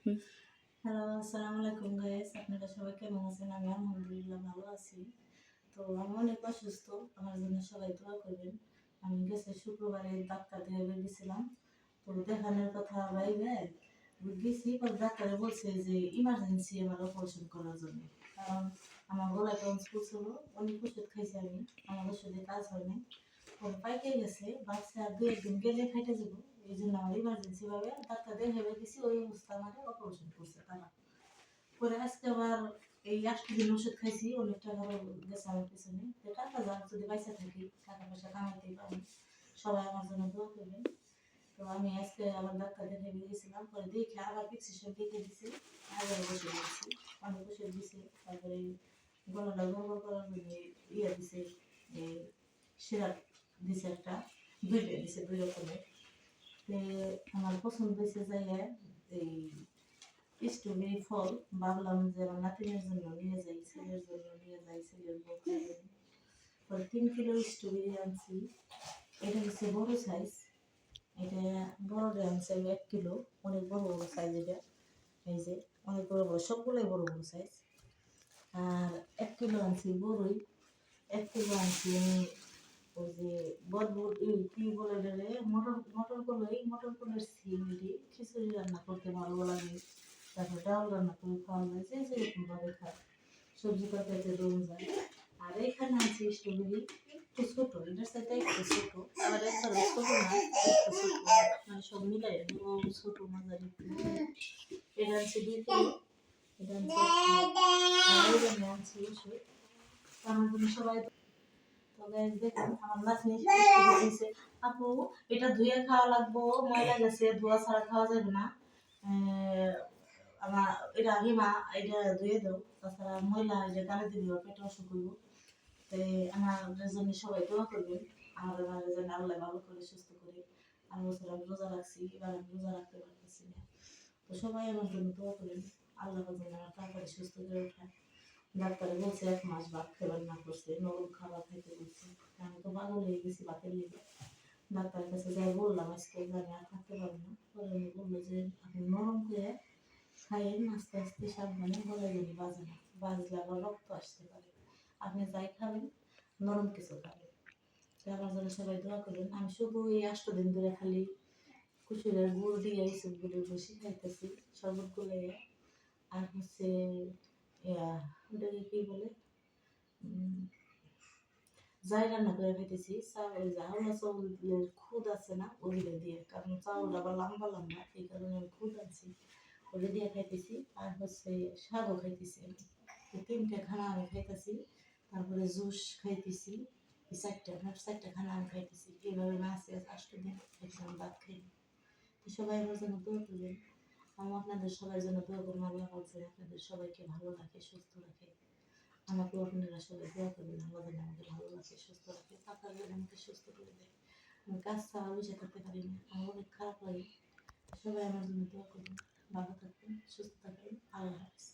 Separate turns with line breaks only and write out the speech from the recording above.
Hello, আসসালামু আলাইকুম guys. আপনারা সবাই কেমন আছেন? আমি আলহামদুলিল্লাহ ভালো আছি। তো আমি অনেক অসুস্থ। আমার জন্য সবাই দোয়া করবেন। আমি গেছে শুক্রবারে ডাক্তার দেখাতে গেছিলাম। তো দেখানোর কথা ভাইবে গেছি, পর ডাক্তারে বলছে যে ইমার্জেন্সি আমার অপারেশন করার জন্য। কারণ আমার গলায় টন্স ছিল, অনেক ওষুধ খাইছি আমি, আমার ওষুধে কাজ হয়নি। পরে পাইকে গেছে, ভাবছে আর 2-1 দিন গেলে ফাইটে যাবো। এই জন্য আমার ইমার্জেন্সি ভাবে ডাক্তার দেখাবে গেছি, ওই অবস্থা আমার অপারেশন করছে তারা। পরে আজকে আবার এই 8 দিন ওষুধ খাইছি, অনেক টাকা গেছে আমার পিছনে। তো টাকা যাক, যদি পয়সা থাকি টাকা পয়সা কামাইতেই পারি। সবাই আমার জন্য দোয়া করবেন। তো আমি আজকে আবার ডাক্তার দেখাতে গেছিলাম, পরে দেখে আবার প্রেসক্রিপশন লিখে দিছে, আবার ওষুধ দিয়েছি, অনেক ওষুধ দিছে। তারপরে গলাটা গড়গড় করার জন্য ইয়ে দিছে, এই সিরাপ দিছে একটা, 2টা দিছে 2 রকমের। তো আমার পছন্দ হয়েছে জায়গায় এই স্ট্রবেরি ফল। ভাবলাম যে আমার নাতিনের জন্য নিয়ে যাই, ছেলের জন্য নিয়ে যাই, ছেলের বউ খাবে। পরে 3 কিলো স্ট্রবেরি আনছি। এটা হচ্ছে বড় সাইজ, এটা বড়টা আনছে 1 কিলো, অনেক বড় বড় সাইজ এটা। এই যে অনেক বড় বড়, সবগুলোই বড় বড় সাইজ। আর 1 কিলো আনছি বড়ই, 1 কিলো আনছি আমি ওই যে বটবট কি বলে এটারে, মটর মটর কলাই, মটর কলাইয়ের সিম এটি খিচুড়ি রান্না করতে ভালো লাগে। তারপর ডাল রান্না করে খাওয়া যায়, যে যেরকম ভাবে খায়, সবজি তরকারিতে দেওয়া যায়। আর এখানে আছে স্ট্রবেরি, একটু ছোট, এটার সাথে একটু ছোট, আবার একবারে ছোট না, একটু ছোট, মানে সব মিলাই বড় ছোট মাঝারি একটু মিলাই। এটা আছে 2 কিলো, এটা আছে 1 কিলো। আর এই জন্য আনছি ওষুধ আমার জন্য সবাই। তো গাইস দেখুন আমার নাতনি দিয়েছে, আপু এটা ধুয়ে খাওয়া লাগবো, ময়লা গেছে, ধোয়া ছাড়া খাওয়া যাবে না। আমার এটা হিমা, এটা ধুয়ে দাও, তাছাড়া ময়লা এটা গালে দিবি, পেটে অসুখ হইব। তো আমার জন্য সবাই দোয়া করবেন, আমার মায়ের জন্য আল্লাহ ভালো করে সুস্থ করে। আর বছর আমি রোজা রাখছি, এবার আমি রোজা রাখতে পারতেছি না। তো সবাই আমার জন্য দোয়া করেন, আল্লাহ যেন আমার তাড়াতাড়ি সুস্থ করে ওঠায়। ডাক্তারে বলছে 1 মাস ভাত খাবার না করছে, নরম খাবার খাইতে বলছে। আমি তো পাগল হয়ে গেছি ভাতের লেগে। ডাক্তারের কাছে যাই বললাম আজকে যে আমি আর থাকতে পারবো না। পরে উনি বললো যে আপনি নরম করে খাইয়েন, আস্তে আস্তে সাবধানে, গলায় যদি বাজে না, বাজলে আবার রক্ত আসতে পারে। আপনি যাই খাবেন নরম কিছু খাবেন। তো আমার জন্য সবাই দোয়া করবেন। আমি শুধু এই 8 দিন ধরে খালি কুসুরের গুড় দিয়ে এইসবগুলো বসে খাইতেছি, শরবত গুলে। আর হচ্ছে ওটাকে কি বলে, যাই রান্না করে খাইতেছি, ওই যে হাওলা চাউলের খুদ আছে না, ওগুলো দিয়ে, কারণ চাউলটা আবার লম্বা লম্বা, এই কারণে আমি খুদ আনছি, ওগুলো দিয়ে খাইতেছি। আর হচ্ছে শাকও খাইতেছি আমি। এই 3টে খানা আমি খাইতেছি, তারপরে জুস খাইতেছি। এই 4টে খানা আমি খাইতেছি। এইভাবে মাসে 8 দিন একদম ভাত খাই। তো সবাই আমার জন্য দোয়া করবেন। আমি আপনাদের সবার জন্য দোয়া করবো, আল্লাহ পাক যেন আপনাদের সবাইকে ভালো রাখে, সুস্থ রাখে। আমাকেও আপনারা সবাই দোয়া করবেন, আল্লাহ যেন আমাকে ভালো রাখে, সুস্থ রাখে, টাকা যেন আমাকে সুস্থ করে দেয়। আমি কাজ ছাড়া বসে থাকতে পারি না, আমার অনেক খারাপ লাগে। সবাই আমার জন্য দোয়া করবেন, ভালো থাকবেন, সুস্থ থাকবেন, আল্লাহ হাফেজ।